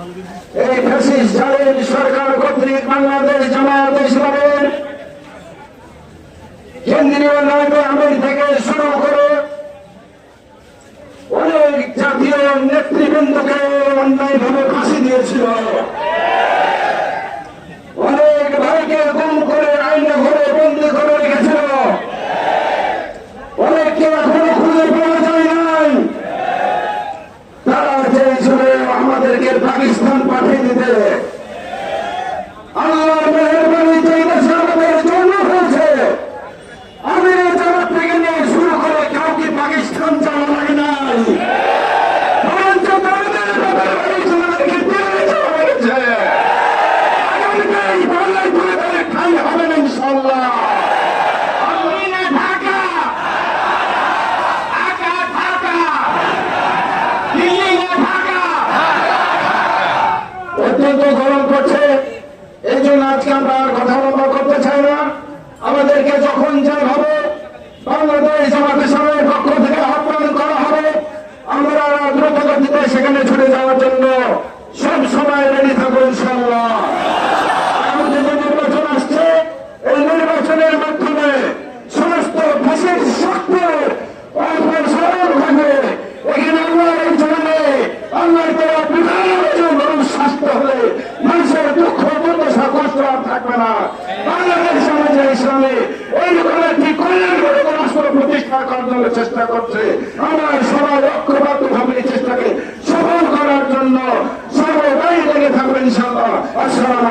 এই ফ্যাসিস্ট জালেম সরকার কর্তৃক বাংলাদেশ জামায়াত ইসলামের কেন্দ্রীয় নায়েবে আমির থেকে শুরু করে অনেক জাতীয় নেতৃবৃন্দকে অন্যায়ভাবে ফাঁসি দিয়েছিল, অনেক ভাইকে গুম করে আইনে ঘরে বন্দী করে রেখেছিল, অনেককে এখনো খুঁজে পাওয়া যায় নাই। তারা চেয়েছিল আমাদেরকে পাকিস্তান পাঠিয়ে দিতে। আল্লাহর মেহেরবানি চাইতেছে আমাদের জন্য হয়েছে। আমির জামাত থেকে নিয়ে শুরু করে কাউকে পাকিস্তান যাওয়া লাগে নাই, বরঞ্চ তাদের বাবার বাড়ি আমাদেরকে দিল্লি যাওয়া হয়েছে। আগামীকাল বাংলায় ঘুরে তাদের ঠাই হবে না ইনশাআল্লাহ। অত্যন্ত গরম করছে, এই জন্য আজকে আমরা কথা লম্বা করতে চাই না। আমাদেরকে যখন যা হবে বাংলাদেশ জামাত ইসলামের পক্ষ থেকে আহ্বান করা হবে, আমরা দ্রুত গতিতে সেখানে ছুটে যাওয়ার জন্য সব সময় রেডি থাকবো ইনশাআল্লাহ। আমাদের যে নির্বাচন আসছে, এই নির্বাচনের মাধ্যমে সমস্ত দেশের শক্তির অপসারণ হবে। এখানে আল্লাহর এই জন্য আল্লাহর দেওয়া বিভিন্ন মানুষ স্বাস্থ্য হলে মানুষের দুঃখ দুর্দশা কষ্ট আর থাকবে না। বাংলাদেশ সমাজে ইসলামে এইরকম একটি কল্যাণমূলক রাষ্ট্র প্রতিষ্ঠা করার জন্য চেষ্টা করছে। আমরা সবাই ঐক্যবদ্ধভাবে এই চেষ্টাকে সফল করার জন্য সর্বদাই লেগে থাকবেন ইনশাআল্লাহ। আসসালামু